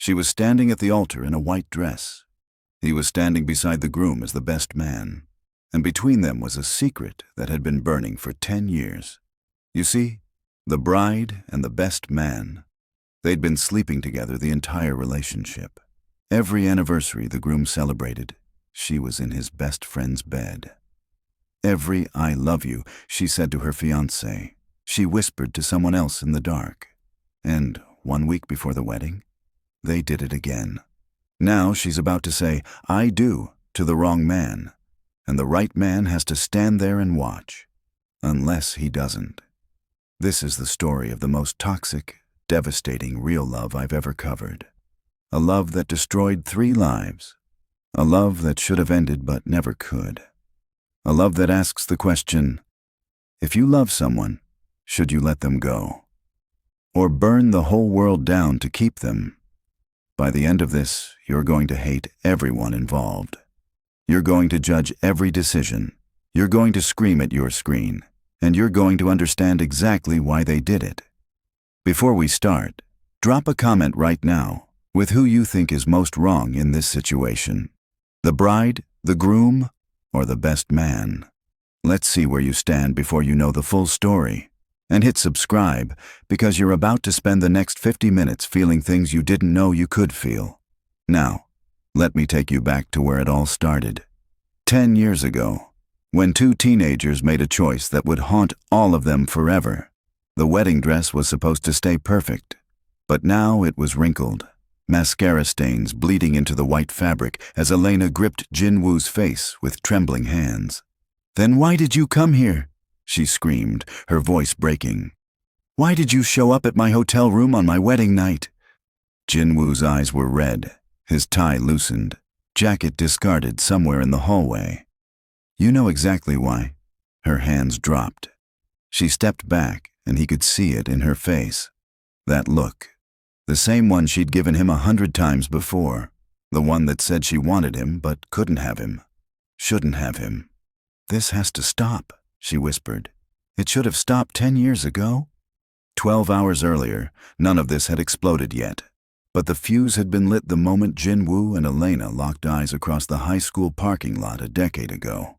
She was standing at the altar in a white dress. He was standing beside the groom as the best man, and between them was a secret that had been burning for 10 years. You see, the bride and the best man, they'd been sleeping together the entire relationship. Every anniversary the groom celebrated, she was in his best friend's bed. Every "I love you" she said to her fiancé, she whispered to someone else in the dark. And 1 week before the wedding, they did it again. Now she's about to say "I do" to the wrong man, and the right man has to stand there and watch, unless he doesn't. This is the story of the most toxic, devastating real love I've ever covered. A love that destroyed 3 lives. A love that should have ended but never could. A love that asks the question, if you love someone, should you let them go? Or burn the whole world down to keep them? By the end of this, you're going to hate everyone involved. You're going to judge every decision. You're going to scream at your screen. And you're going to understand exactly why they did it. Before we start, drop a comment right now with who you think is most wrong in this situation. The bride, the groom, or the best man? Let's see where you stand before you know the full story. And hit subscribe, because you're about to spend the next 50 minutes feeling things you didn't know you could feel. Now, let me take you back to where it all started. 10 years ago, when 2 teenagers made a choice that would haunt all of them forever. The wedding dress was supposed to stay perfect, but now it was wrinkled, mascara stains bleeding into the white fabric as Elena gripped Jin-woo's face with trembling hands. "Then why did you come here?" she screamed, her voice breaking. "Why did you show up at my hotel room on my wedding night?" Jin-woo's eyes were red, his tie loosened, jacket discarded somewhere in the hallway. "You know exactly why." Her hands dropped. She stepped back, and he could see it in her face. That look, the same one she'd given him 100 times before, the one that said she wanted him but couldn't have him, shouldn't have him. "This has to stop," she whispered. "It should have stopped 10 years ago." 12 hours earlier, none of this had exploded yet, but the fuse had been lit the moment Jin-woo and Elena locked eyes across the high school parking lot a decade ago.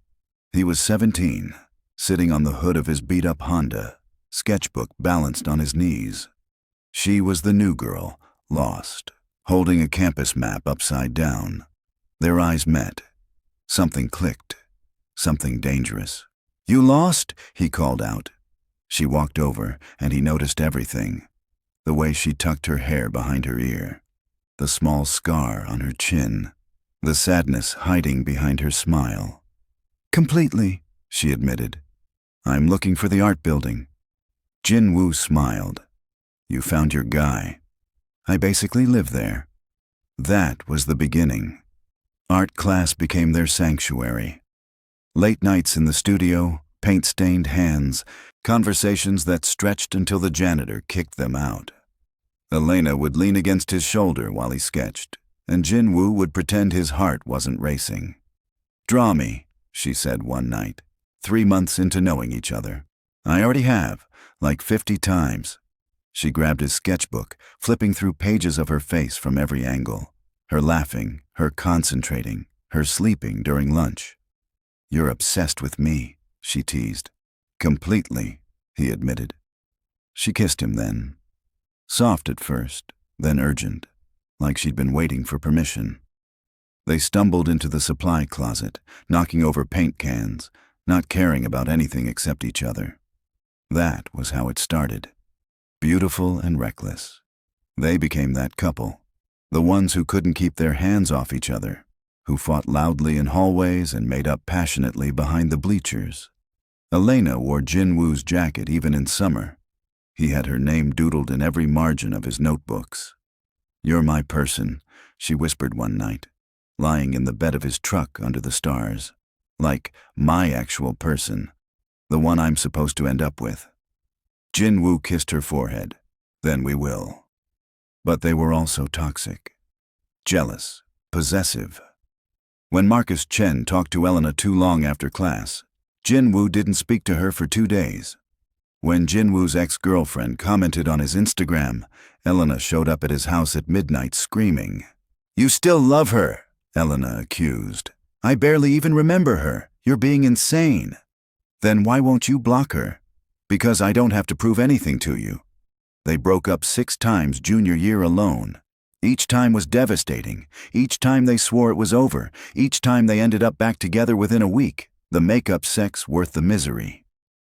He was 17, sitting on the hood of his beat-up Honda, sketchbook balanced on his knees. She was the new girl, lost, holding a campus map upside down. Their eyes met. Something clicked. Something dangerous. "You lost?" he called out. She walked over, and he noticed everything. The way she tucked her hair behind her ear, the small scar on her chin, the sadness hiding behind her smile. "Completely," she admitted. "I'm looking for the art building." Jin-woo smiled. "You found your guy. I basically live there." That was the beginning. Art class became their sanctuary. Late nights in the studio, paint-stained hands, conversations that stretched until the janitor kicked them out. Elena would lean against his shoulder while he sketched, and Jin-woo would pretend his heart wasn't racing. "Draw me," she said one night, 3 months into knowing each other. "I already have, like 50 times. She grabbed his sketchbook, flipping through pages of her face from every angle. Her laughing, her concentrating, her sleeping during lunch. "You're obsessed with me," she teased. "Completely," he admitted. She kissed him then. Soft at first, then urgent, like she'd been waiting for permission. They stumbled into the supply closet, knocking over paint cans, not caring about anything except each other. That was how it started. Beautiful and reckless. They became that couple, the ones who couldn't keep their hands off each other, who fought loudly in hallways and made up passionately behind the bleachers. Elena wore Jin-woo's jacket even in summer. He had her name doodled in every margin of his notebooks. "You're my person," she whispered one night, lying in the bed of his truck under the stars. "Like my actual person, the one I'm supposed to end up with." Jin-woo kissed her forehead. "Then we will." But they were also toxic. Jealous, possessive. When Marcus Chen talked to Elena too long after class, Jin-woo didn't speak to her for 2 days. When Jin-woo's ex-girlfriend commented on his Instagram, Elena showed up at his house at midnight screaming. "You still love her," Elena accused. "I barely even remember her. You're being insane." "Then why won't you block her?" "Because I don't have to prove anything to you." They broke up 6 times junior year alone. Each time was devastating. Each time they swore it was over. Each time they ended up back together within a week. The make-up sex worth the misery.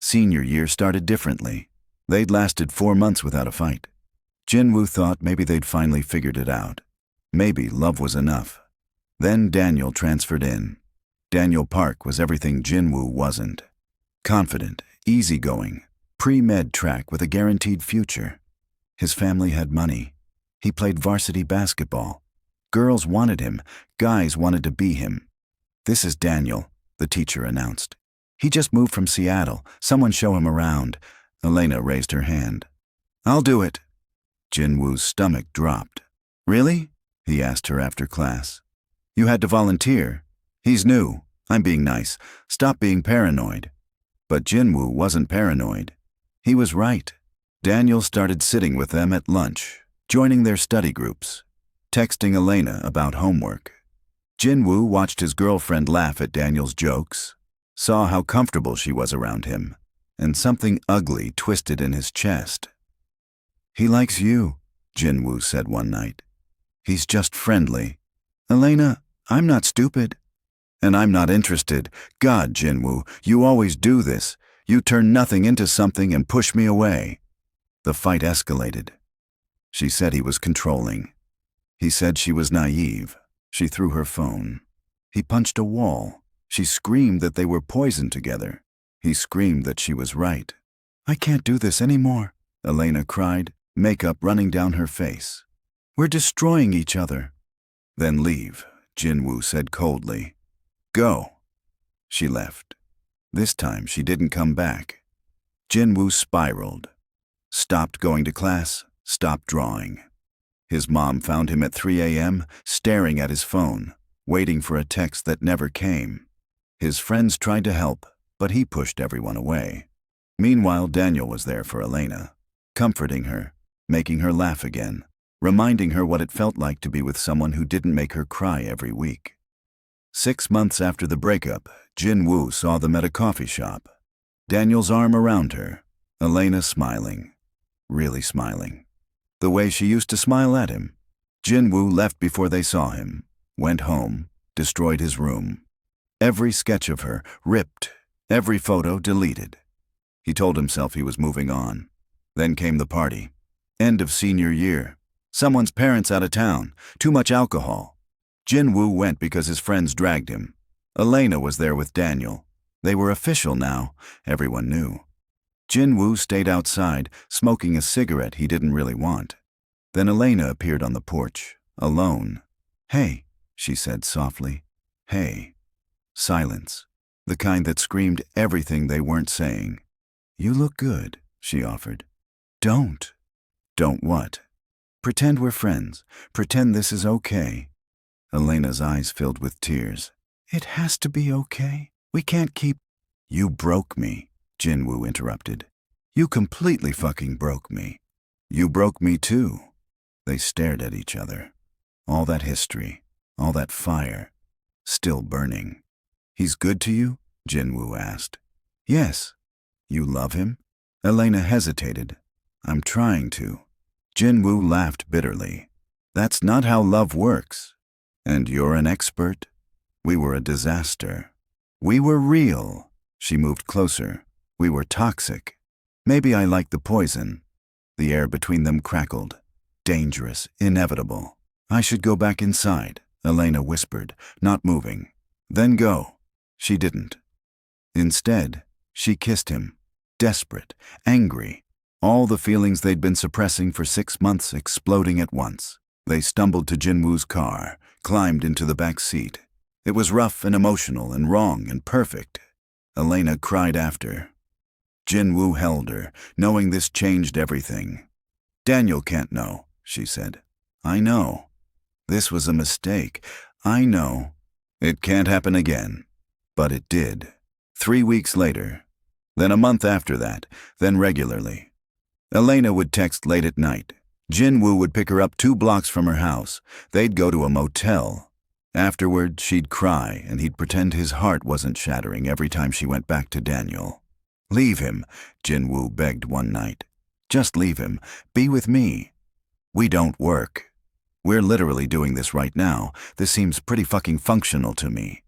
Senior year started differently. They'd lasted 4 months without a fight. Jin-woo thought maybe they'd finally figured it out. Maybe love was enough. Then Daniel transferred in. Daniel Park was everything Jin-woo wasn't. Confident, easygoing, pre-med track with a guaranteed future. His family had money. He played varsity basketball. Girls wanted him. Guys wanted to be him. "This is Daniel," the teacher announced. "He just moved from Seattle. Someone show him around." Elena raised her hand. "I'll do it." Jin-woo's stomach dropped. "Really?" he asked her after class. "You had to volunteer." "He's new. I'm being nice. Stop being paranoid." But Jin-woo wasn't paranoid. He was right. Daniel started sitting with them at lunch, joining their study groups, texting Elena about homework. Jin-woo watched his girlfriend laugh at Daniel's jokes, saw how comfortable she was around him, and something ugly twisted in his chest. "He likes you," Jin-woo said one night. "He's just friendly." "Elena, I'm not stupid." "And I'm not interested. God, Jin-woo, you always do this. You turn nothing into something and push me away." The fight escalated. She said he was controlling. He said she was naive. She threw her phone. He punched a wall. She screamed that they were poisoned together. He screamed that she was right. "I can't do this anymore," Elena cried, makeup running down her face. "We're destroying each other." "Then leave," Jin-woo said coldly. "Go." She left. This time she didn't come back. Jin-woo spiraled. Stopped going to class, stopped drawing. His mom found him at 3 a.m., staring at his phone, waiting for a text that never came. His friends tried to help, but he pushed everyone away. Meanwhile, Daniel was there for Elena, comforting her, making her laugh again, reminding her what it felt like to be with someone who didn't make her cry every week. 6 months after the breakup, Jin-woo saw them at a coffee shop. Daniel's arm around her, Elena smiling, really smiling, the way she used to smile at him. Jin-woo left before they saw him, went home, destroyed his room. Every sketch of her ripped, every photo deleted. He told himself he was moving on. Then came the party. End of senior year. Someone's parents out of town. Too much alcohol. Jin-woo went because his friends dragged him. Elena was there with Daniel. They were official now. Everyone knew. Jin-woo stayed outside, smoking a cigarette he didn't really want. Then Elena appeared on the porch, alone. "Hey," she said softly. "Hey." Silence. The kind that screamed everything they weren't saying. "You look good," she offered. "Don't." "Don't what?" "Pretend we're friends. Pretend this is okay." Elena's eyes filled with tears. "It has to be okay. We can't keep—" "You broke me," Jin-woo interrupted. "You completely fucking broke me. You broke me too." They stared at each other. All that history, all that fire, still burning. "He's good to you?" Jin-woo asked. "Yes." "You love him?" Elena hesitated. "I'm trying to." Jin-woo laughed bitterly. "That's not how love works. And you're an expert? We were a disaster. We were real." She moved closer. "We were toxic. Maybe I liked the poison." The air between them crackled. Dangerous, inevitable. "I should go back inside," Elena whispered, not moving. "Then go." She didn't. Instead, she kissed him. Desperate, angry. All the feelings they'd been suppressing for 6 months exploding at once. They stumbled to Jin-woo's car, climbed into the back seat. It was rough and emotional and wrong and perfect. Elena cried after. Jin-woo held her, knowing this changed everything. "Daniel can't know," she said. "I know. This was a mistake. I know. It can't happen again." But it did. 3 weeks later, Then a month after that, then regularly. Elena would text late at night. Jin-woo would pick her up 2 blocks from her house. They'd go to a motel. Afterward, she'd cry, and he'd pretend his heart wasn't shattering every time she went back to Daniel. "Leave him," Jin-woo begged one night. "Just leave him. Be with me. We don't work. We're literally doing this right now. This seems pretty fucking functional to me.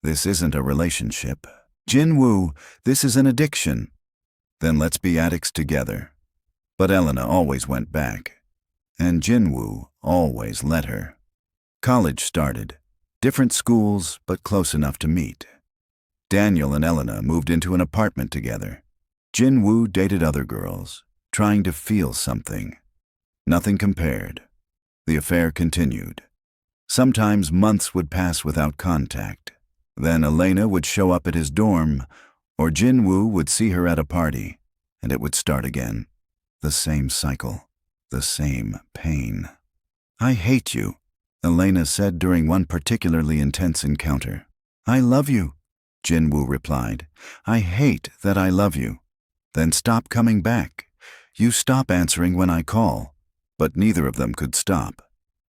This isn't a relationship. Jin-woo, this is an addiction. Then let's be addicts together." But Elena always went back. And Jin-woo always let her. College started. Different schools, but close enough to meet. Daniel and Elena moved into an apartment together. Jin-woo dated other girls, trying to feel something. Nothing compared. The affair continued. Sometimes months would pass without contact. Then Elena would show up at his dorm, or Jin-woo would see her at a party, and it would start again. The same cycle, the same pain. "I hate you," Elena said during one particularly intense encounter. "I love you," Jin-woo replied. "I hate that I love you." "Then stop coming back. You stop answering when I call." But neither of them could stop.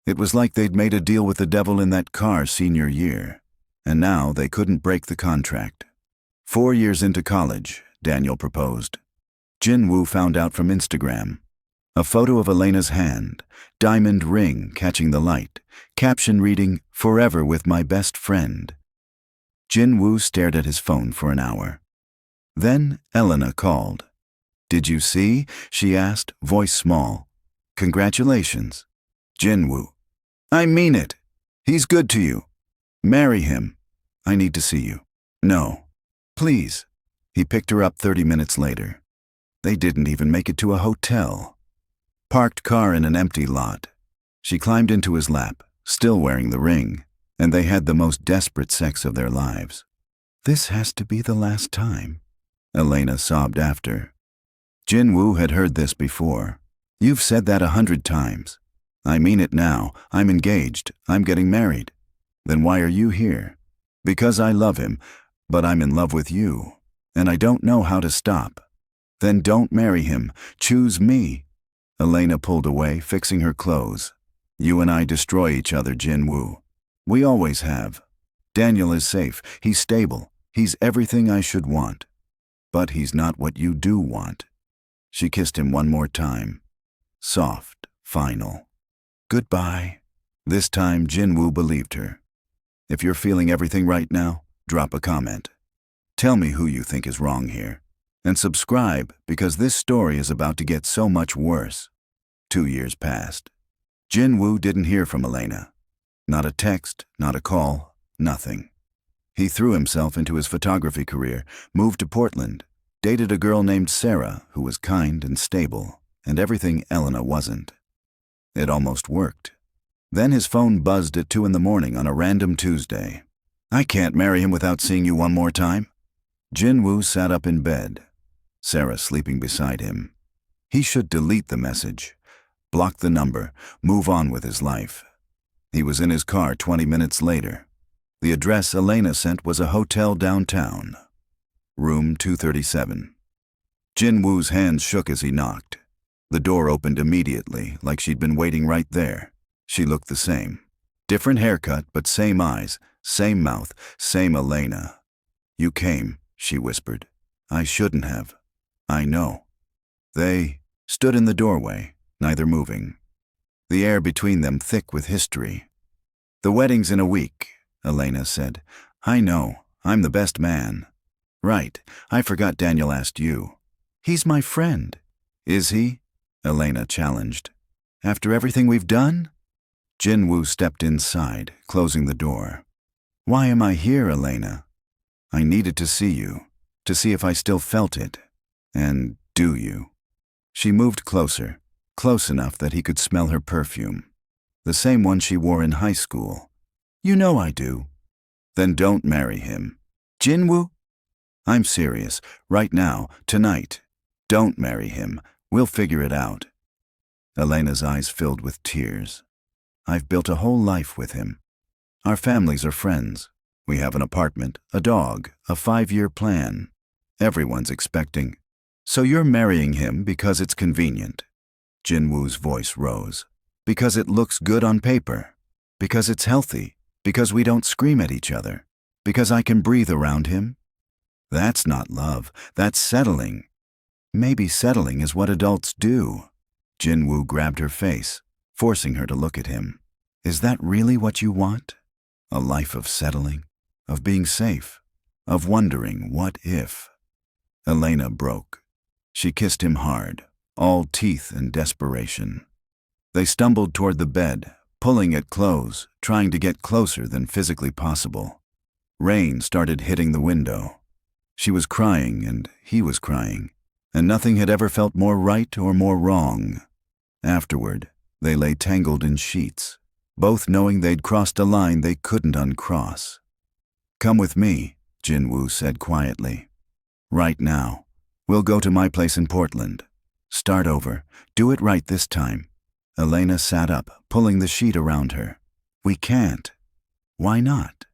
It was like they'd made a deal with the devil in that car senior year, and now they couldn't break the contract. 4 years into college, Daniel proposed. Jin-woo found out from Instagram. A photo of Elena's hand, diamond ring catching the light, caption reading, "Forever with my best friend." Jin-woo stared at his phone for an hour. Then Elena called. "Did you see?" she asked, voice small. "Congratulations." Jin-woo. "I mean it. He's good to you. Marry him. I need to see you." "No. Please." He picked her up 30 minutes later. They didn't even make it to a hotel. Parked car in an empty lot. She climbed into his lap, still wearing the ring, and they had the most desperate sex of their lives. "This has to be the last time," Elena sobbed after. Jin-woo had heard this before. "You've said that 100 times. I mean it now. I'm engaged. I'm getting married." "Then why are you here?" "Because I love him, but I'm in love with you, and I don't know how to stop." "Then don't marry him. Choose me." Elena pulled away, fixing her clothes. "You and I destroy each other, Jin-woo. We always have. Daniel is safe. He's stable. He's everything I should want. But he's not what you do want." She kissed him one more time. Soft, final. "Goodbye." This time, Jin-woo believed her. If you're feeling everything right now, drop a comment. Tell me who you think is wrong here. And subscribe, because this story is about to get so much worse. 2 years passed. Jin-woo didn't hear from Elena. Not a text, not a call, nothing. He threw himself into his photography career, moved to Portland, dated a girl named Sarah who was kind and stable, and everything Elena wasn't. It almost worked. Then his phone buzzed at 2 in the morning on a random Tuesday. "I can't marry him without seeing you one more time." Jin-woo sat up in bed. Sarah sleeping beside him. He should delete the message, block the number, move on with his life. He was in his car 20 minutes later. The address Elena sent was a hotel downtown. Room 237. Jin-woo's hands shook as he knocked. The door opened immediately, like she'd been waiting right there. She looked the same. Different haircut, but same eyes, same mouth, same Elena. "You came," she whispered. "I shouldn't have. I know." They stood in the doorway, neither moving. The air between them thick with history. "The wedding's in a week," Elena said. "I know. I'm the best man." "Right. I forgot Daniel asked you." "He's my friend." "Is he?" Elena challenged. "After everything we've done?" Jin-woo stepped inside, closing the door. "Why am I here, Elena?" "I needed to see you, to see if I still felt it. And do you?" She moved closer, close enough that he could smell her perfume. The same one she wore in high school. "You know I do." "Then don't marry him." "Jin-woo?" "I'm serious. Right now, tonight. Don't marry him. We'll figure it out." Elena's eyes filled with tears. "I've built a whole life with him. Our families are friends. We have an apartment, a dog, a 5-year plan. Everyone's expecting. So you're marrying him because it's convenient. Jin-woo's voice rose. Because it looks good on paper. Because it's healthy. Because we don't scream at each other. Because I can breathe around him. That's not love. That's settling. Maybe settling is what adults do. Jin-woo grabbed her face, forcing her to look at him. Is that really what you want? A life of settling? Of being safe? Of wondering what if? Elena broke. She kissed him hard, all teeth and desperation. They stumbled toward the bed, pulling at clothes, trying to get closer than physically possible. Rain started hitting the window. She was crying and he was crying, and nothing had ever felt more right or more wrong. Afterward, they lay tangled in sheets, both knowing they'd crossed a line they couldn't uncross. Come with me, Jin-woo said quietly. Right now. We'll go to my place in Portland. Start over. Do it right this time. Elena sat up, pulling the sheet around her. We can't. Why not?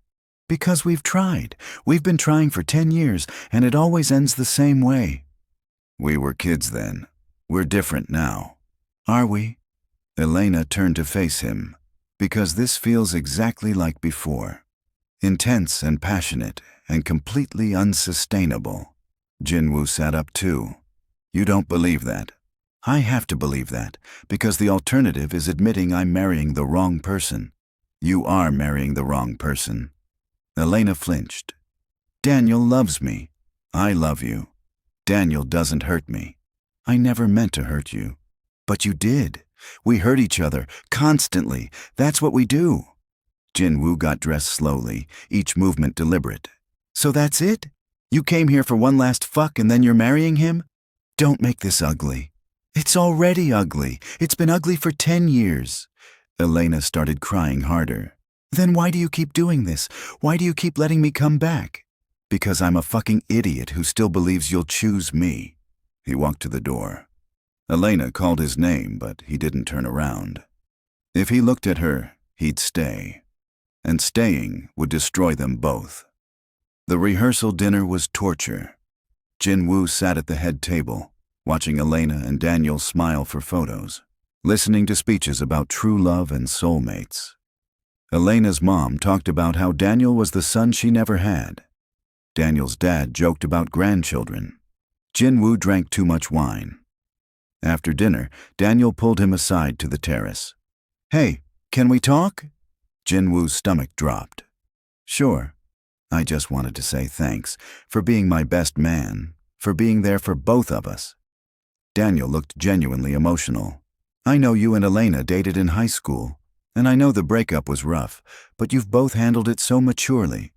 Because we've tried. We've been trying for 10 years, and it always ends the same way. We were kids then. We're different now. Are we? Elena turned to face him. Because this feels exactly like before. Intense and passionate, and completely unsustainable. Jin-woo sat up too. You don't believe that. I have to believe that, because the alternative is admitting I'm marrying the wrong person. You are marrying the wrong person. Elena flinched. Daniel loves me. I love you. Daniel doesn't hurt me. I never meant to hurt you. But you did. We hurt each other, constantly. That's what we do. Jin-woo got dressed slowly, each movement deliberate. So that's it? You came here for one last fuck and then you're marrying him? Don't make this ugly. It's already ugly. It's been ugly for 10 years. Elena started crying harder. Then why do you keep doing this? Why do you keep letting me come back? Because I'm a fucking idiot who still believes you'll choose me. He walked to the door. Elena called his name, but he didn't turn around. If he looked at her, he'd stay. And staying would destroy them both. The rehearsal dinner was torture. Jin-woo sat at the head table, watching Elena and Daniel smile for photos, listening to speeches about true love and soulmates. Elena's mom talked about how Daniel was the son she never had. Daniel's dad joked about grandchildren. Jin-woo drank too much wine. After dinner, Daniel pulled him aside to the terrace. Hey, can we talk? Jin-woo's stomach dropped. Sure. I just wanted to say thanks for being my best man, for being there for both of us. Daniel looked genuinely emotional. I know you and Elena dated in high school, and I know the breakup was rough, but you've both handled it so maturely.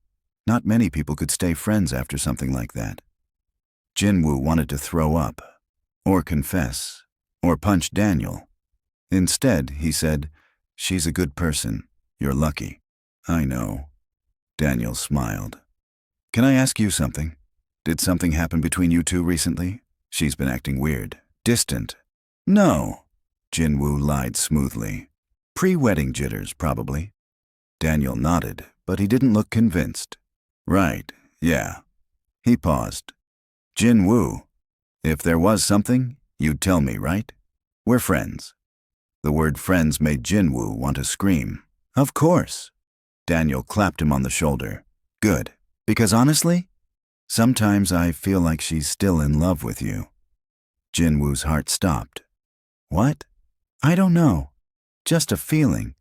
Not many people could stay friends after something like that. Jin-woo wanted to throw up, or confess, or punch Daniel. Instead, he said, She's a good person. You're lucky. I know. Daniel smiled. Can I ask you something? Did something happen between you two recently? She's been acting weird. Distant. No. Jin-woo lied smoothly. Pre-wedding jitters, probably. Daniel nodded, but he didn't look convinced. Right, yeah. He paused. Jin-woo, if there was something, you'd tell me, right? We're friends. The word friends made Jin-woo want to scream. Of course. Daniel clapped him on the shoulder. Good, because honestly, sometimes I feel like she's still in love with you. Jin-woo's heart stopped. What? I don't know. Just a feeling.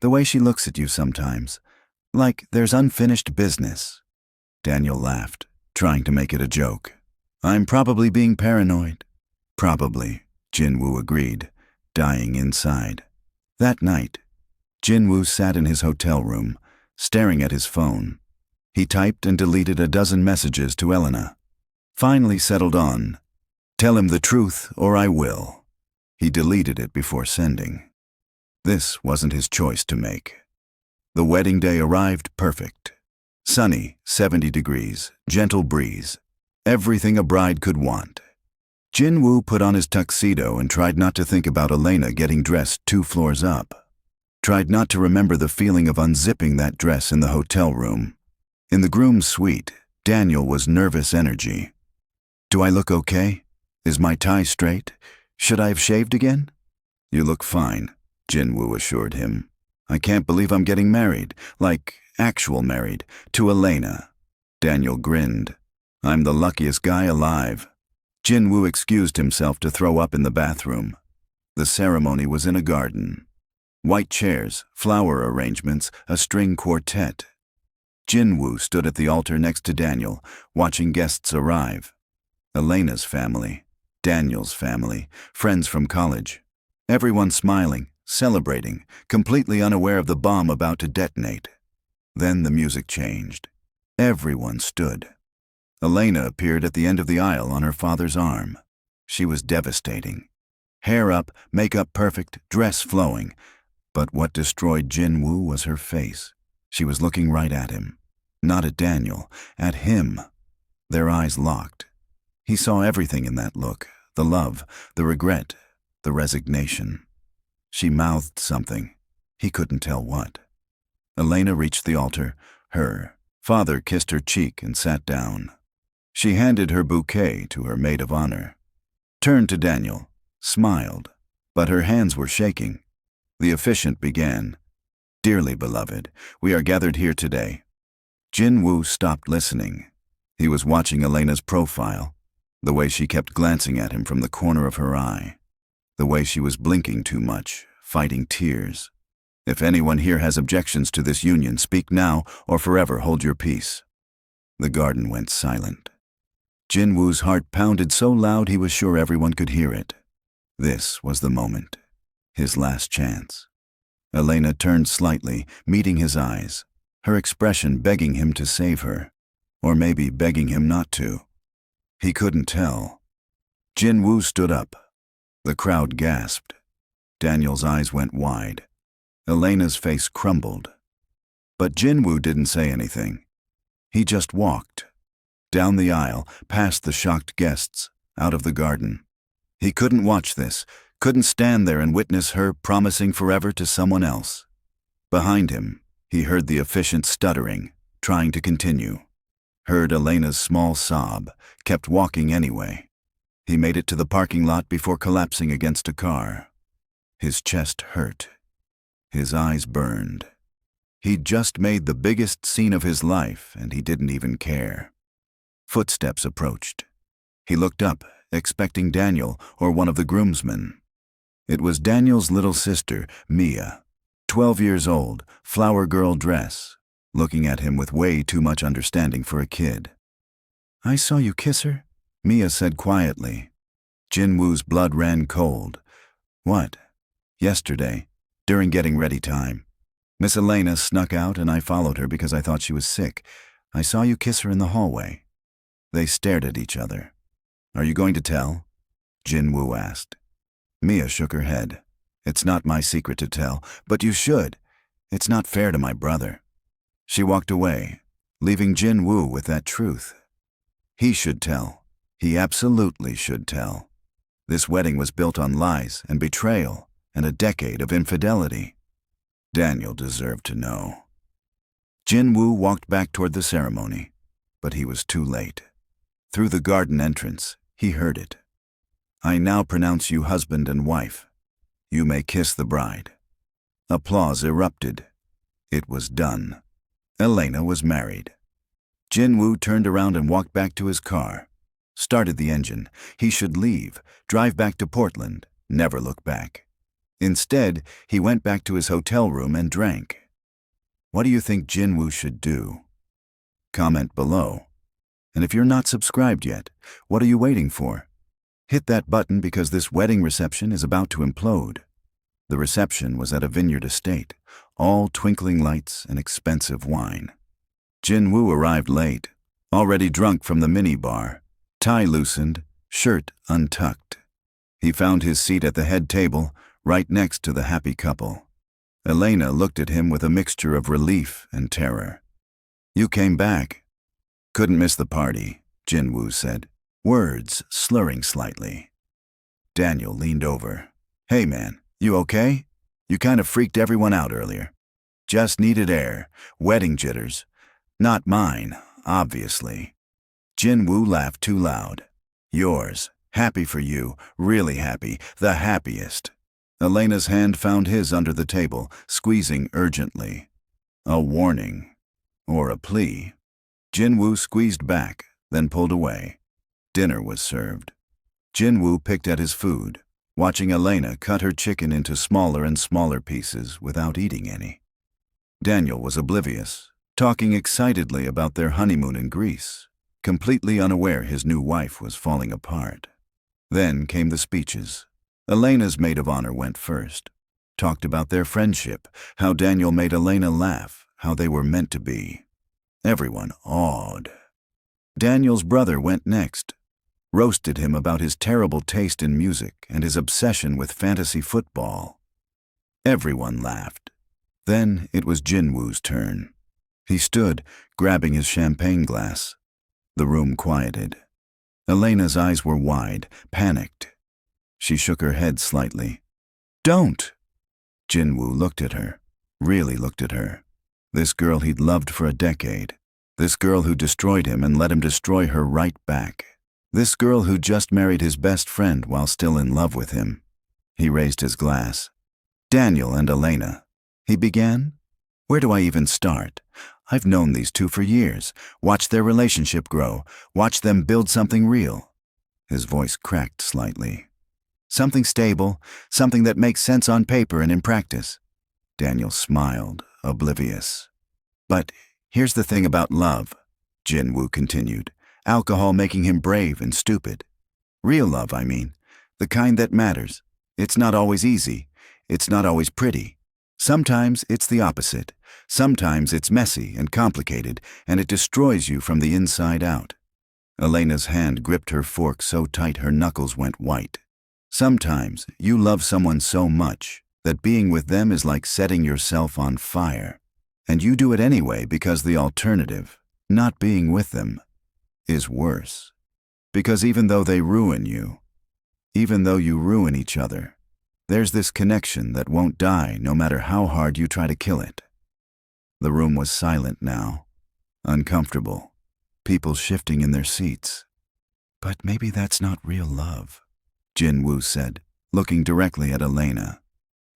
The way she looks at you sometimes. Like there's unfinished business. Daniel laughed, trying to make it a joke. I'm probably being paranoid. Probably, Jin-woo agreed, dying inside. That night, Jin-woo sat in his hotel room, staring at his phone. He typed and deleted a dozen messages to Elena. Finally settled on, tell him the truth or I will. He deleted it before sending. This wasn't his choice to make. The wedding day arrived perfect. Sunny, 70 degrees, gentle breeze. Everything a bride could want. Jin-woo put on his tuxedo and tried not to think about Elena getting dressed 2 floors up. Tried not to remember the feeling of unzipping that dress in the hotel room. In the groom's suite, Daniel was nervous energy. Do I look okay? Is my tie straight? Should I have shaved again? You look fine, Jin-woo assured him. I can't believe I'm getting married, like actual married, to Elena. Daniel grinned. I'm the luckiest guy alive. Jin-woo excused himself to throw up in the bathroom. The ceremony was in a garden. White chairs, flower arrangements, a string quartet. Jin-woo stood at the altar next to Daniel, watching guests arrive. Elena's family, Daniel's family, friends from college. Everyone smiling, celebrating, completely unaware of the bomb about to detonate. Then the music changed. Everyone stood. Elena appeared at the end of the aisle on her father's arm. She was devastating. Hair up, makeup perfect, dress flowing. But what destroyed Jin-woo was her face. She was looking right at him. Not at Daniel, at him. Their eyes locked. He saw everything in that look, the love, the regret, the resignation. She mouthed something. He couldn't tell what. Elena reached the altar. Her father kissed her cheek and sat down. She handed her bouquet to her maid of honor. Turned to Daniel, smiled, but her hands were shaking. The officiant began. Dearly beloved, we are gathered here today. Jin-woo stopped listening. He was watching Elena's profile, the way she kept glancing at him from the corner of her eye, the way she was blinking too much, fighting tears. If anyone here has objections to this union, speak now or forever hold your peace. The garden went silent. Jin-woo's heart pounded so loud he was sure everyone could hear it. This was the moment, his last chance. Elena turned slightly, meeting his eyes, her expression begging him to save her, or maybe begging him not to. He couldn't tell. Jin-woo stood up. The crowd gasped. Daniel's eyes went wide. Elena's face crumbled. But Jin-woo didn't say anything. He just walked. Down the aisle, past the shocked guests, out of the garden. He couldn't watch this, couldn't stand there and witness her promising forever to someone else. Behind him, he heard the officiant stuttering, trying to continue. Heard Elena's small sob, kept walking anyway. He made it to the parking lot before collapsing against a car. His chest hurt. His eyes burned. He'd just made the biggest scene of his life, and he didn't even care. Footsteps approached. He looked up, expecting Daniel or one of the groomsmen. It was Daniel's little sister, Mia, 12 years old, flower girl dress, looking at him with way too much understanding for a kid. I saw you kiss her, Mia said quietly. Jin-woo's blood ran cold. What? Yesterday, during getting ready time. Miss Elena snuck out and I followed her because I thought she was sick. I saw you kiss her in the hallway. They stared at each other. Are you going to tell? Jin-woo asked. Mia shook her head. It's not my secret to tell, but you should. It's not fair to my brother. She walked away, leaving Jin-woo with that truth. He should tell. He absolutely should tell. This wedding was built on lies and betrayal and a decade of infidelity. Daniel deserved to know. Jin-woo walked back toward the ceremony, but he was too late. Through the garden entrance, he heard it. I now pronounce you husband and wife. You may kiss the bride. Applause erupted. It was done. Elena was married. Jin-woo turned around and walked back to his car. Started the engine. He should leave, drive back to Portland, never look back. Instead, he went back to his hotel room and drank. What do you think Jin-woo should do? Comment below. And if you're not subscribed yet, what are you waiting for? Hit that button because this wedding reception is about to implode. The reception was at a vineyard estate, all twinkling lights and expensive wine. Jin-woo arrived late, already drunk from the minibar, tie loosened, shirt untucked. He found his seat at the head table, right next to the happy couple. Elena looked at him with a mixture of relief and terror. You came back. Couldn't miss the party, Jin-woo said, words slurring slightly. Daniel leaned over. Hey man, you okay? You kind of freaked everyone out earlier. Just needed air, wedding jitters. Not mine, obviously. Jin-woo laughed too loud. Yours. Happy for you. Really happy. The happiest. Elena's hand found his under the table, squeezing urgently. A warning. Or a plea. Jin-woo squeezed back, then pulled away. Dinner was served. Jin-woo picked at his food, watching Elena cut her chicken into smaller and smaller pieces without eating any. Daniel was oblivious, talking excitedly about their honeymoon in Greece, completely unaware his new wife was falling apart. Then came the speeches. Elena's maid of honor went first, talked about their friendship, how Daniel made Elena laugh, how they were meant to be. Everyone awed. Daniel's brother went next, roasted him about his terrible taste in music and his obsession with fantasy football. Everyone laughed. Then it was Jin-woo's turn. He stood, grabbing his champagne glass. The room quieted. Elena's eyes were wide, panicked. She shook her head slightly. "Don't!" Jin-woo looked at her, really looked at her. This girl he'd loved for a decade. This girl who destroyed him and let him destroy her right back. This girl who just married his best friend while still in love with him. He raised his glass. "Daniel and Elena," he began. "Where do I even start? I've known these two for years, watched their relationship grow, watched them build something real." His voice cracked slightly. "Something stable, something that makes sense on paper and in practice." Daniel smiled, oblivious. "But here's the thing about love," Jin-woo continued. "Alcohol making him brave and stupid. Real love, I mean. The kind that matters. It's not always easy. It's not always pretty. Sometimes it's the opposite. Sometimes it's messy and complicated, and it destroys you from the inside out." Elena's hand gripped her fork so tight her knuckles went white. "Sometimes you love someone so much that being with them is like setting yourself on fire. And you do it anyway because the alternative, not being with them, is worse. Because even though they ruin you, even though you ruin each other, there's this connection that won't die no matter how hard you try to kill it." The room was silent now, uncomfortable, people shifting in their seats. "But maybe that's not real love," Jin-woo said, looking directly at Elena.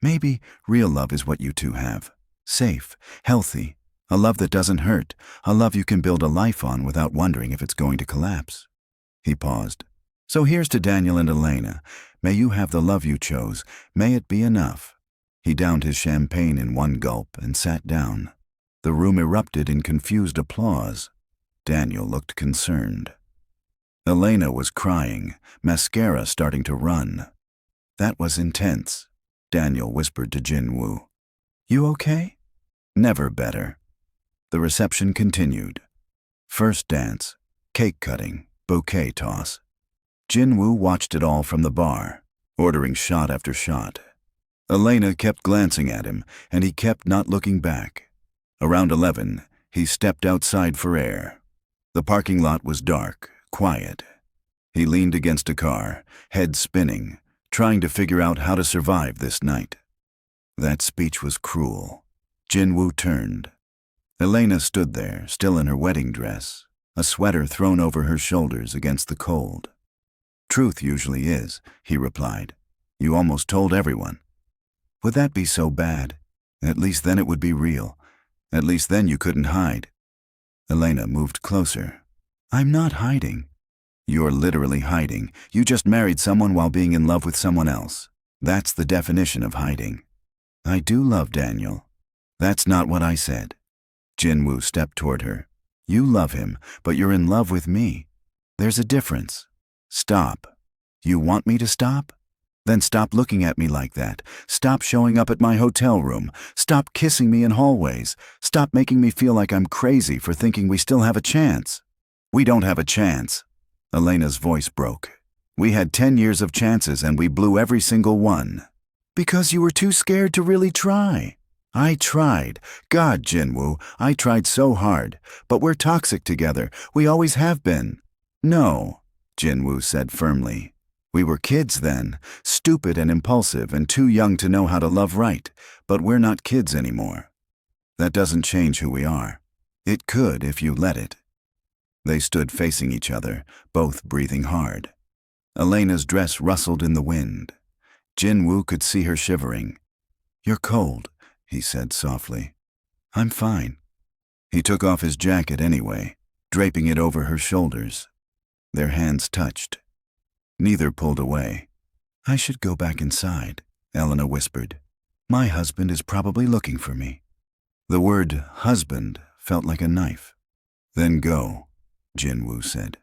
"Maybe real love is what you two have. Safe, healthy, a love that doesn't hurt, a love you can build a life on without wondering if it's going to collapse." He paused. "So here's to Daniel and Elena. May you have the love you chose. May it be enough." He downed his champagne in one gulp and sat down. The room erupted in confused applause. Daniel looked concerned. Elena was crying, mascara starting to run. "That was intense," Daniel whispered to Jin-woo. "You okay?" "Never better." The reception continued. First dance, cake cutting, bouquet toss. Jin-woo watched it all from the bar, ordering shot after shot. Elena kept glancing at him, and he kept not looking back. Around 11, he stepped outside for air. The parking lot was dark, quiet. He leaned against a car, head spinning, trying to figure out how to survive this night. That speech was cruel. Jin-woo turned. Elena stood there, still in her wedding dress, a sweater thrown over her shoulders against the cold. "Truth usually is," he replied. "You almost told everyone." "Would that be so bad? At least then it would be real. At least then you couldn't hide." Elena moved closer. "I'm not hiding." "You're literally hiding. You just married someone while being in love with someone else. That's the definition of hiding." "I do love Daniel." "That's not what I said." Jin-woo stepped toward her. "You love him, but you're in love with me. There's a difference. Stop." "You want me to stop? Then stop looking at me like that. Stop showing up at my hotel room. Stop kissing me in hallways. Stop making me feel like I'm crazy for thinking we still have a chance." "We don't have a chance." Elena's voice broke. "We had 10 years of chances and we blew every single one." "Because you were too scared to really try." "I tried. God, Jin-woo, I tried so hard. But we're toxic together. We always have been." "No," Jin-woo said firmly. "We were kids then, stupid and impulsive and too young to know how to love right. But we're not kids anymore. That doesn't change who we are. It could if you let it." They stood facing each other, both breathing hard. Elena's dress rustled in the wind. Jin-woo could see her shivering. "You're cold," he said softly. "I'm fine." He took off his jacket anyway, draping it over her shoulders. Their hands touched. Neither pulled away. "I should go back inside," Elena whispered. "My husband is probably looking for me." The word husband felt like a knife. "Then go," Jin-woo said.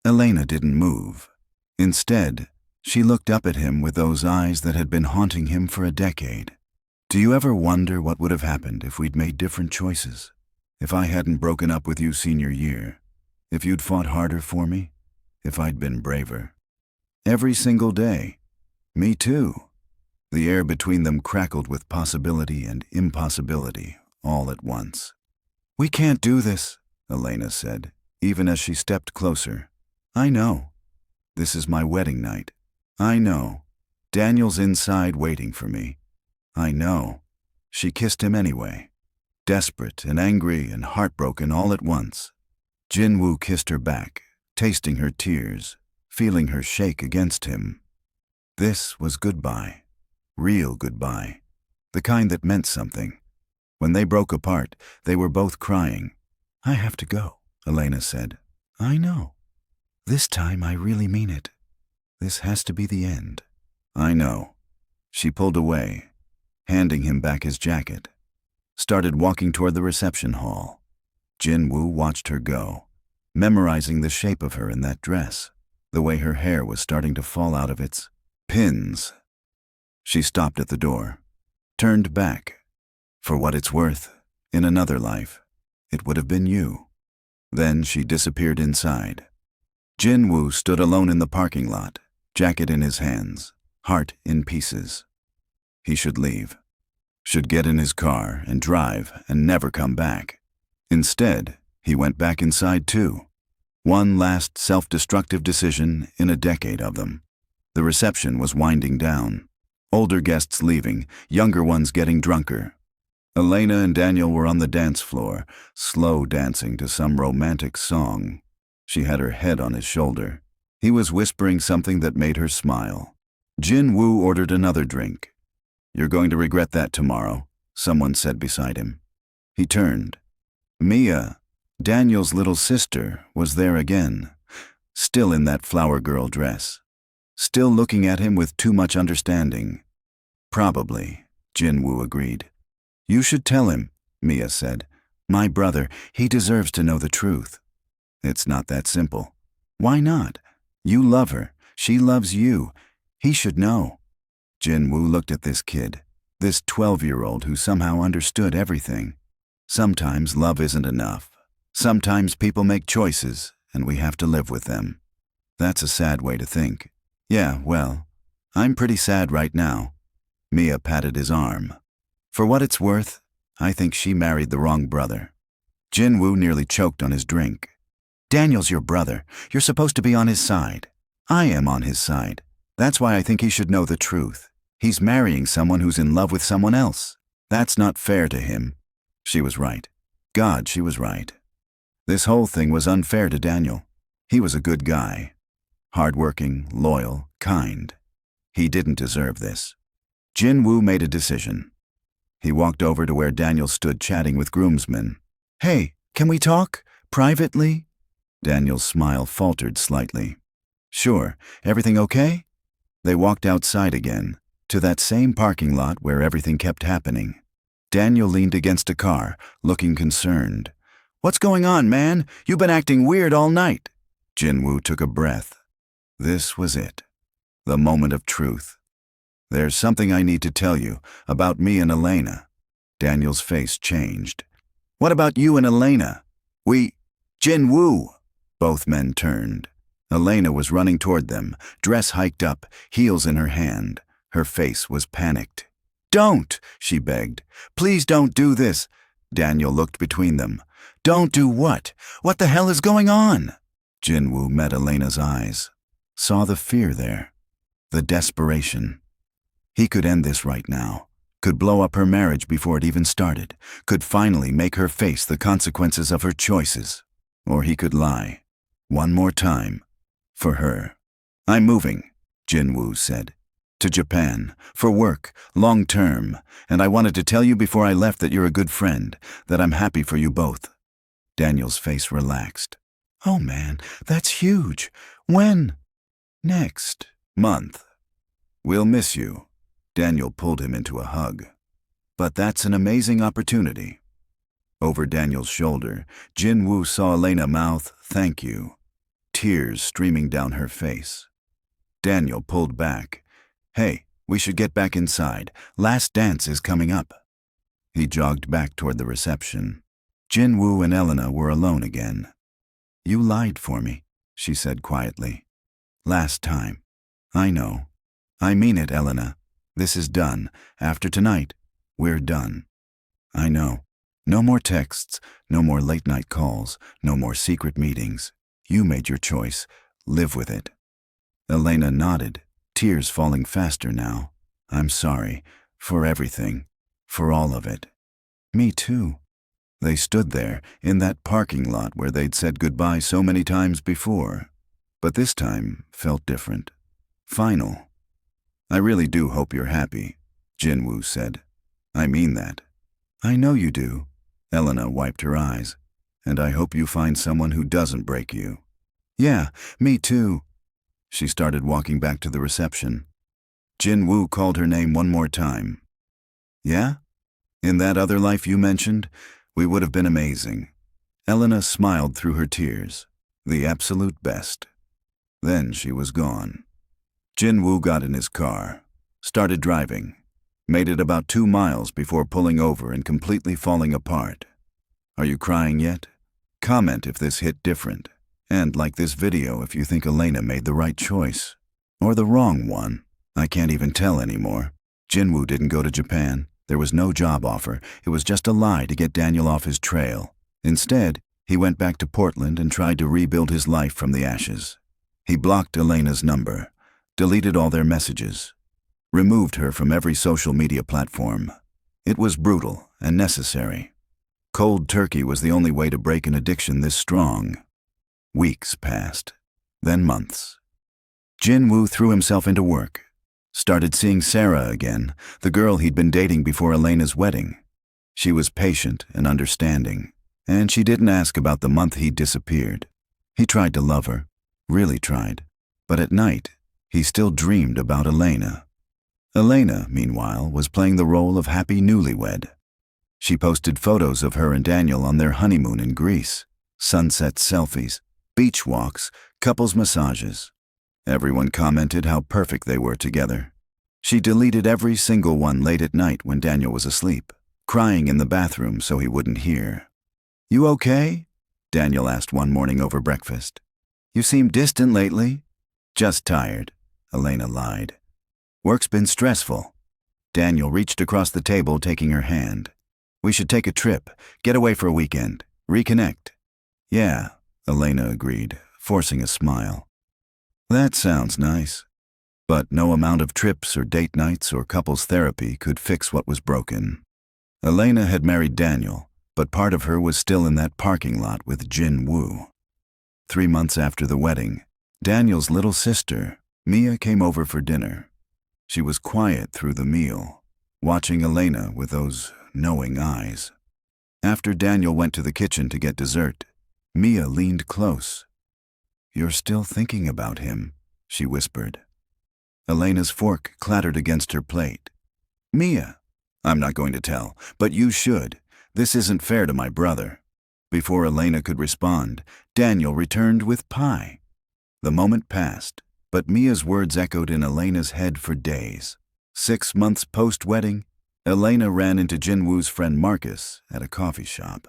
Elena didn't move. Instead, she looked up at him with those eyes that had been haunting him for a decade. "Do you ever wonder what would have happened if we'd made different choices? If I hadn't broken up with you senior year? If you'd fought harder for me? If I'd been braver?" "Every single day. Me too." The air between them crackled with possibility and impossibility all at once. "We can't do this," Elena said, even as she stepped closer. "I know. This is my wedding night. I know. Daniel's inside waiting for me. I know." She kissed him anyway, desperate and angry and heartbroken all at once. Jin-woo kissed her back, tasting her tears, feeling her shake against him. This was goodbye. Real goodbye. The kind that meant something. When they broke apart, they were both crying. "I have to go," Elena said. "I know. This time I really mean it. This has to be the end." "I know." She pulled away, handing him back his jacket. Started walking toward the reception hall. Jin-woo watched her go, memorizing the shape of her in that dress, the way her hair was starting to fall out of its pins. She stopped at the door, turned back. "For what it's worth, in another life, it would have been you." Then she disappeared inside. Jin-woo stood alone in the parking lot, jacket in his hands, heart in pieces. He should leave. Should get in his car and drive and never come back. Instead, he went back inside too. One last self-destructive decision in a decade of them. The reception was winding down. Older guests leaving, younger ones getting drunker. Elena and Daniel were on the dance floor, slow dancing to some romantic song. She had her head on his shoulder. He was whispering something that made her smile. Jin-woo ordered another drink. "You're going to regret that tomorrow," someone said beside him. He turned. Mia, Daniel's little sister, was there again, still in that flower girl dress, still looking at him with too much understanding. "Probably," Jin-woo agreed. "You should tell him," Mia said. "My brother, he deserves to know the truth." "It's not that simple." "Why not? You love her. She loves you. He should know." Jin-woo looked at this kid, this 12-year-old who somehow understood everything. Sometimes love isn't enough. Sometimes people make choices, and we have to live with them. That's a sad way to think. "Yeah, well, I'm pretty sad right now." Mia patted his arm. "For what it's worth, I think she married the wrong brother." Jin-woo nearly choked on his drink. "Daniel's your brother. You're supposed to be on his side. I am on his side. That's why I think he should know the truth. He's marrying someone who's in love with someone else. That's not fair to him." She was right. God, she was right. This whole thing was unfair to Daniel. He was a good guy. Hardworking, loyal, kind. He didn't deserve this. Jin-woo made a decision. He walked over to where Daniel stood chatting with groomsmen. "Hey, can we talk? Privately?" Daniel's smile faltered slightly. "Sure, everything okay?" They walked outside again, to that same parking lot where everything kept happening. Daniel leaned against a car, looking concerned. "What's going on, man? You've been acting weird all night." Jin-woo took a breath. This was it. The moment of truth. "There's something I need to tell you, about me and Elena." Daniel's face changed. "What about you and Elena?" Jin-woo." Both men turned. Elena was running toward them, dress hiked up, heels in her hand. Her face was panicked. "Don't," she begged. "Please don't do this." Daniel looked between them. "Don't do what? What the hell is going on?" Jin-woo met Elena's eyes, saw the fear there, the desperation. He could end this right now, could blow up her marriage before it even started, could finally make her face the consequences of her choices. Or he could lie, one more time, for her. I'm moving, Jin-woo said. To Japan, for work, long term, and I wanted to tell you before I left that you're a good friend, that I'm happy for you both. Daniel's face relaxed. Oh man, that's huge. When? Next month. We'll miss you. Daniel pulled him into a hug. But that's an amazing opportunity. Over Daniel's shoulder, Jin-woo saw Elena mouth, "Thank you," tears streaming down her face. Daniel pulled back. Hey, we should get back inside. Last dance is coming up. He jogged back toward the reception. Jin-woo and Elena were alone again. You lied for me, she said quietly. Last time. I know. I mean it, Elena. This is done. After tonight, we're done. I know. No more texts, no more late-night calls, no more secret meetings. You made your choice. Live with it. Elena nodded, tears falling faster now. I'm sorry. For everything. For all of it. Me too. They stood there, in that parking lot where they'd said goodbye so many times before. But this time felt different. Final. I really do hope you're happy, Jin-woo said. I mean that. I know you do. Elena wiped her eyes. And I hope you find someone who doesn't break you. Yeah, me too. She started walking back to the reception. Jin-woo called her name one more time. Yeah? In that other life you mentioned, we would have been amazing. Elena smiled through her tears. The absolute best. Then she was gone. Jin-woo got in his car, started driving, made it about 2 miles before pulling over and completely falling apart. Are you crying yet? Comment if this hit different, and like this video if you think Elena made the right choice. Or the wrong one. I can't even tell anymore. Jin-woo didn't go to Japan. There was no job offer. It was just a lie to get Daniel off his trail. Instead, he went back to Portland and tried to rebuild his life from the ashes. He blocked Elena's number, deleted all their messages, removed her from every social media platform. It was brutal and necessary. Cold turkey was the only way to break an addiction this strong. Weeks passed, then months. Jin-woo threw himself into work, started seeing Sarah again, the girl he'd been dating before Elena's wedding. She was patient and understanding, and she didn't ask about the month he'd disappeared. He tried to love her, really tried, but at night, he still dreamed about Elena. Elena, meanwhile, was playing the role of happy newlywed. She posted photos of her and Daniel on their honeymoon in Greece, sunset selfies, beach walks, couples massages. Everyone commented how perfect they were together. She deleted every single one late at night when Daniel was asleep, crying in the bathroom so he wouldn't hear. You okay? Daniel asked one morning over breakfast. You seem distant lately. Just tired, Elena lied. Work's been stressful. Daniel reached across the table, taking her hand. We should take a trip, get away for a weekend, reconnect. Yeah, Elena agreed, forcing a smile. That sounds nice. But no amount of trips or date nights or couples therapy could fix what was broken. Elena had married Daniel, but part of her was still in that parking lot with Jin-woo. 3 months after the wedding, Daniel's little sister, Mia, came over for dinner. She was quiet through the meal, watching Elena with those knowing eyes. After Daniel went to the kitchen to get dessert, Mia leaned close. You're still thinking about him, she whispered. Elena's fork clattered against her plate. Mia, I'm not going to tell, but you should. This isn't fair to my brother. Before Elena could respond, Daniel returned with pie. The moment passed, but Mia's words echoed in Elena's head for days. 6 months post-wedding, Elena ran into Jin-woo's friend Marcus at a coffee shop.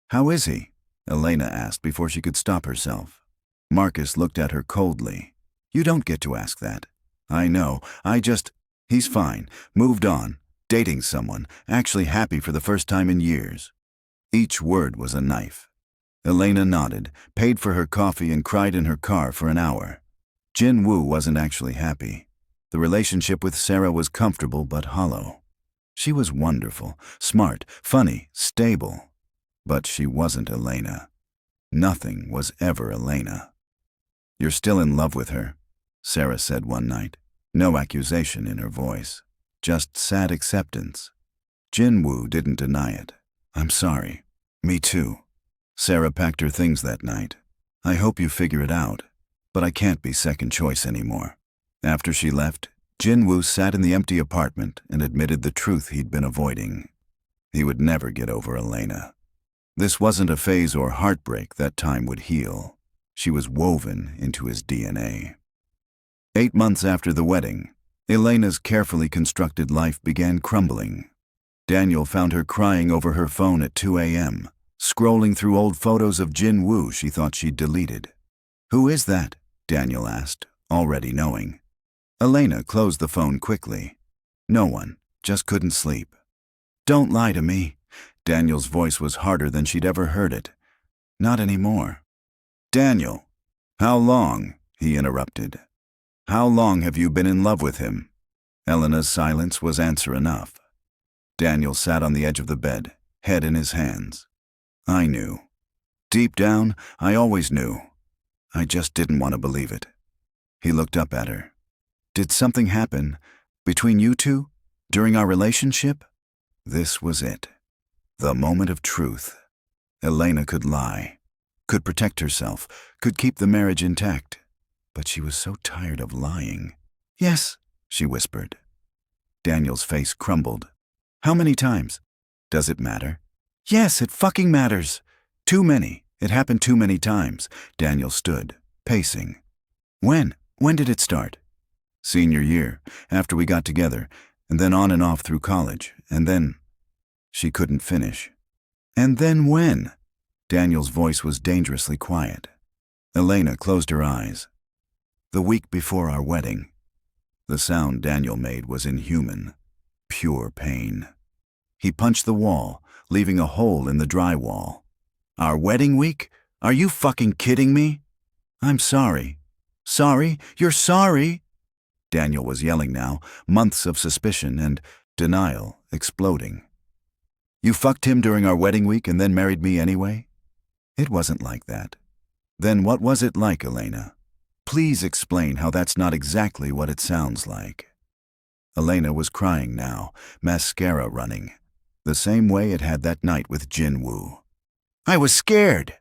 How is he? Elena asked before she could stop herself. Marcus looked at her coldly. You don't get to ask that. I know, he's fine, moved on, dating someone, actually happy for the first time in years. Each word was a knife. Elena nodded, paid for her coffee and cried in her car for an hour. Jin-woo wasn't actually happy. The relationship with Sarah was comfortable but hollow. She was wonderful, smart, funny, stable. But she wasn't Elena. Nothing was ever Elena. You're still in love with her? Sarah said one night, no accusation in her voice, just sad acceptance. Jin-woo didn't deny it. I'm sorry. Me too. Sarah packed her things that night. I hope you figure it out, but I can't be second choice anymore. After she left, Jin-woo sat in the empty apartment and admitted the truth he'd been avoiding. He would never get over Elena. This wasn't a phase or heartbreak that time would heal. She was woven into his DNA. 8 months after the wedding, Elena's carefully constructed life began crumbling. Daniel found her crying over her phone at 2 a.m., scrolling through old photos of Jin-woo she thought she'd deleted. Who is that? Daniel asked, already knowing. Elena closed the phone quickly. No one, just couldn't sleep. Don't lie to me. Daniel's voice was harder than she'd ever heard it. Not anymore. Daniel, how long? He interrupted. How long have you been in love with him? Elena's silence was answer enough. Daniel sat on the edge of the bed, head in his hands. I knew. Deep down, I always knew. I just didn't want to believe it. He looked up at her. Did something happen between you two during our relationship? This was it. The moment of truth. Elena could lie, could protect herself, could keep the marriage intact. But she was so tired of lying. Yes, she whispered. Daniel's face crumbled. How many times? Does it matter? Yes, it fucking matters. Too many. It happened too many times. Daniel stood, pacing. When? When did it start? Senior year, after we got together, and then on and off through college, and then... She couldn't finish. And then when? Daniel's voice was dangerously quiet. Elena closed her eyes. The week before our wedding. The sound Daniel made was inhuman, pure pain. He punched the wall, leaving a hole in the drywall. Our wedding week? Are you fucking kidding me? I'm sorry. Sorry? You're sorry? Daniel was yelling now, months of suspicion and denial exploding. You fucked him during our wedding week and then married me anyway? It wasn't like that. Then what was it like, Elena? Please explain how that's not exactly what it sounds like. Elena was crying now, mascara running, the same way it had that night with Jin-woo. I was scared.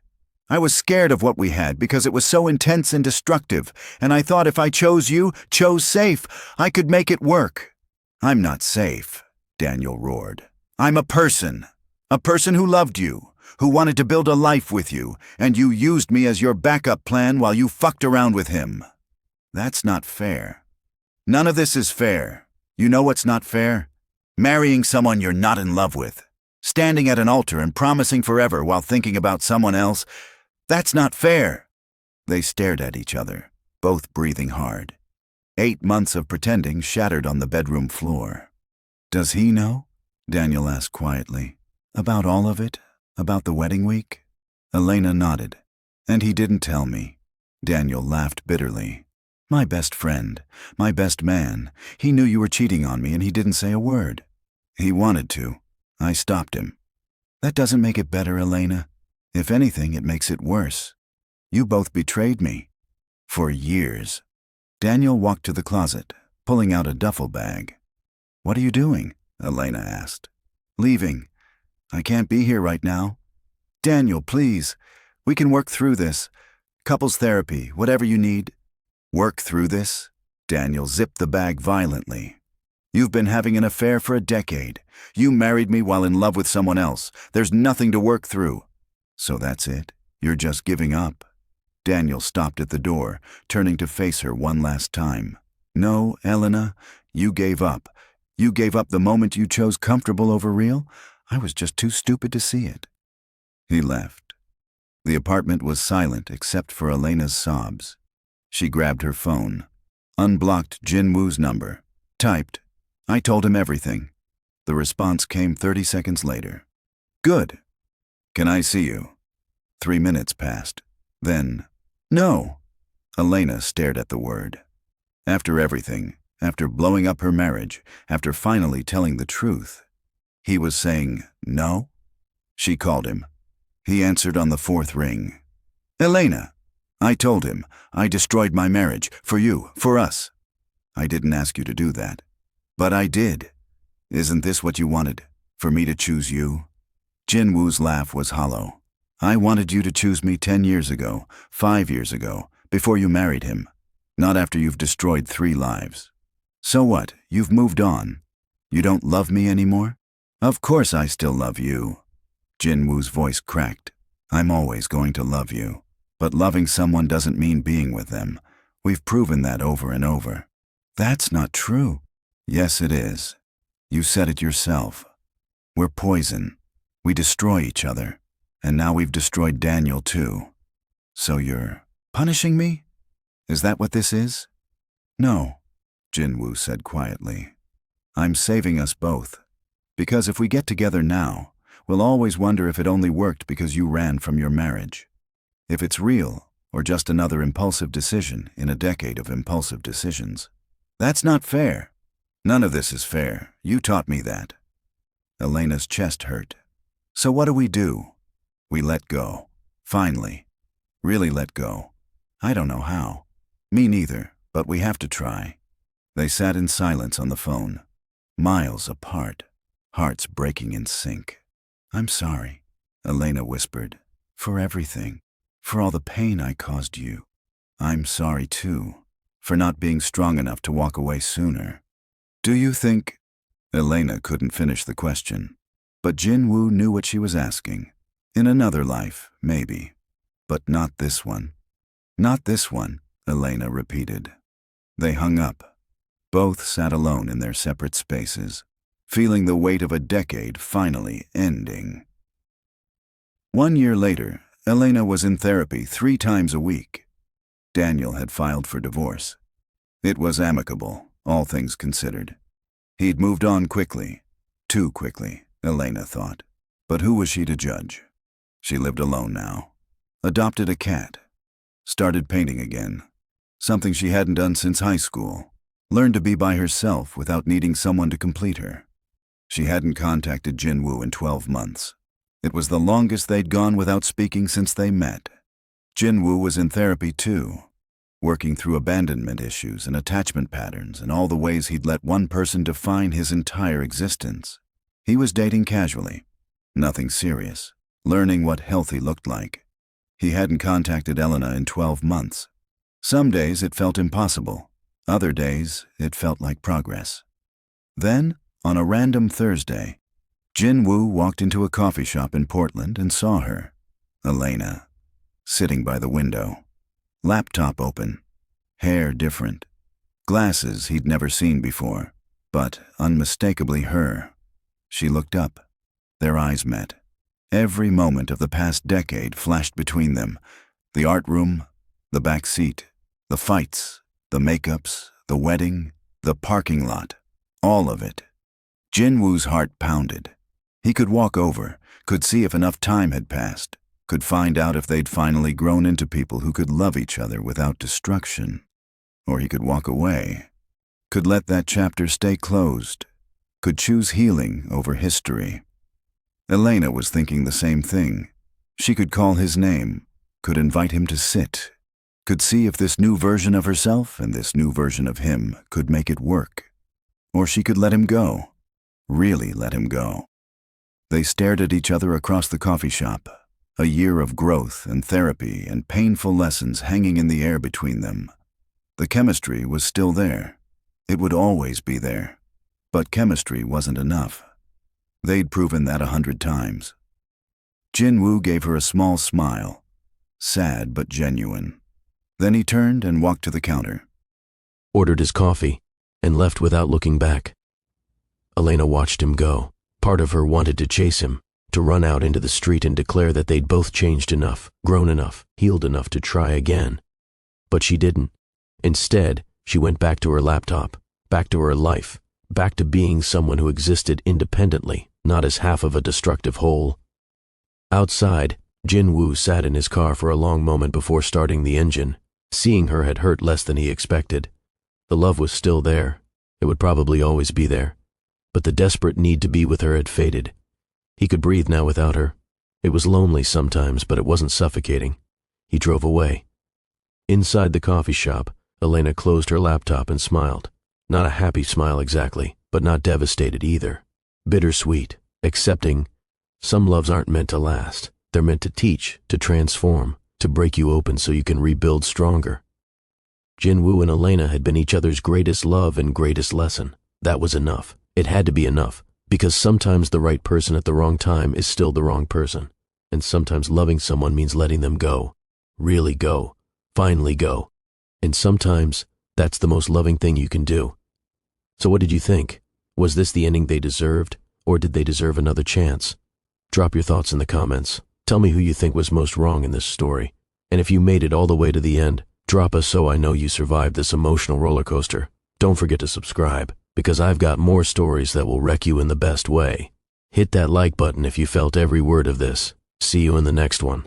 I was scared of what we had because it was so intense and destructive, and I thought if I chose you, chose safe, I could make it work. I'm not safe, Daniel roared. I'm a person who loved you, who wanted to build a life with you, and you used me as your backup plan while you fucked around with him. That's not fair. None of this is fair. You know what's not fair? Marrying someone you're not in love with. Standing at an altar and promising forever while thinking about someone else. That's not fair. They stared at each other, both breathing hard. 8 months of pretending shattered on the bedroom floor. Does he know? Daniel asked quietly. About all of it? About the wedding week? Elena nodded. And he didn't tell me. Daniel laughed bitterly. My best friend, my best man. He knew you were cheating on me and he didn't say a word. He wanted to. I stopped him. That doesn't make it better, Elena. If anything, it makes it worse. You both betrayed me. For years. Daniel walked to the closet, pulling out a duffel bag. What are you doing? Elena asked. Leaving. I can't be here right now. Daniel, please. We can work through this. Couples therapy, whatever you need. Work through this? Daniel zipped the bag violently. You've been having an affair for a decade. You married me while in love with someone else. There's nothing to work through. So that's it? You're just giving up? Daniel stopped at the door, turning to face her one last time. No, Elena, you gave up. You gave up the moment you chose comfortable over real? I was just too stupid to see it. He left. The apartment was silent except for Elena's sobs. She grabbed her phone, unblocked Jin-woo's number, typed, I told him everything. The response came 30 seconds later. Good. Can I see you? 3 minutes passed. Then, no. Elena stared at the word. After everything, after blowing up her marriage, after finally telling the truth, he was saying no? She called him. He answered on the 4th ring. Elena, I told him, I destroyed my marriage, for you, for us. I didn't ask you to do that. But I did. Isn't this what you wanted, for me to choose you? Jin-woo's laugh was hollow. I wanted you to choose me 10 years ago, 5 years ago, before you married him. Not after you've destroyed 3 lives. So what, you've moved on. You don't love me anymore? Of course I still love you. Jin-woo's voice cracked. I'm always going to love you. But loving someone doesn't mean being with them. We've proven that over and over. That's not true. Yes, it is. You said it yourself. We're poison. We destroy each other. And now we've destroyed Daniel too. So you're punishing me? Is that what this is? No, Jin-woo said quietly. I'm saving us both. Because if we get together now, we'll always wonder if it only worked because you ran from your marriage. If it's real, or just another impulsive decision in a decade of impulsive decisions. That's not fair. None of this is fair. You taught me that. Elena's chest hurt. So what do? We let go. Finally. Really let go. I don't know how. Me neither, but we have to try. They sat in silence on the phone, miles apart, hearts breaking in sync. I'm sorry, Elena whispered, for everything, for all the pain I caused you. I'm sorry too, for not being strong enough to walk away sooner. Do you think? Elena couldn't finish the question, but Jin-woo knew what she was asking. In another life, maybe, but not this one. Not this one, Elena repeated. They hung up. Both sat alone in their separate spaces, feeling the weight of a decade finally ending. 1 year later, Elena was in therapy 3 times a week. Daniel had filed for divorce. It was amicable, all things considered. He'd moved on quickly. Too quickly, Elena thought. But who was she to judge? She lived alone now. Adopted a cat. Started painting again. Something she hadn't done since high school. Learned to be by herself without needing someone to complete her. She hadn't contacted Jin-woo in 12 months. It was the longest they'd gone without speaking since they met. Jin-woo was in therapy too, working through abandonment issues and attachment patterns and all the ways he'd let one person define his entire existence. He was dating casually. Nothing serious. Learning what healthy looked like. He hadn't contacted Elena in 12 months. Some days it felt impossible. Other days it felt like progress. Then, on a random Thursday, Jin-woo walked into a coffee shop in Portland and saw her, Elena, sitting by the window. Laptop open. Hair different. Glasses he'd never seen before, but unmistakably her. She looked up. Their eyes met. Every moment of the past decade flashed between them. The art room, the back seat, the fights, the makeups, the wedding, the parking lot, all of it. Jin-woo's heart pounded. He could walk over, could see if enough time had passed, could find out if they'd finally grown into people who could love each other without destruction. Or he could walk away, could let that chapter stay closed, could choose healing over history. Elena was thinking the same thing. She could call his name, could invite him to sit, could see if this new version of herself and this new version of him could make it work. Or she could let him go, really let him go. They stared at each other across the coffee shop, a year of growth and therapy and painful lessons hanging in the air between them. The chemistry was still there. It would always be there. But chemistry wasn't enough. They'd proven that 100 times. Jin-woo gave her a small smile, sad but genuine. Then he turned and walked to the counter. Ordered his coffee, and left without looking back. Elena watched him go. Part of her wanted to chase him, to run out into the street and declare that they'd both changed enough, grown enough, healed enough to try again. But she didn't. Instead, she went back to her laptop, back to her life, back to being someone who existed independently, not as half of a destructive whole. Outside, Jin-woo sat in his car for a long moment before starting the engine. Seeing her had hurt less than he expected. The love was still there. It would probably always be there. But the desperate need to be with her had faded. He could breathe now without her. It was lonely sometimes, but it wasn't suffocating. He drove away. Inside the coffee shop, Elena closed her laptop and smiled. Not a happy smile exactly, but not devastated either. Bittersweet, accepting. Some loves aren't meant to last. They're meant to teach, to transform, to break you open so you can rebuild stronger. Jin-woo and Elena had been each other's greatest love and greatest lesson. That was enough. It had to be enough, because sometimes the right person at the wrong time is still the wrong person. And sometimes loving someone means letting them go. Really go. Finally go. And sometimes that's the most loving thing you can do. So what did you think? Was this the ending they deserved, or did they deserve another chance? Drop your thoughts in the comments. Tell me who you think was most wrong in this story. And if you made it all the way to the end, drop us so I know you survived this emotional roller coaster. Don't forget to subscribe, because I've got more stories that will wreck you in the best way. Hit that like button if you felt every word of this. See you in the next one.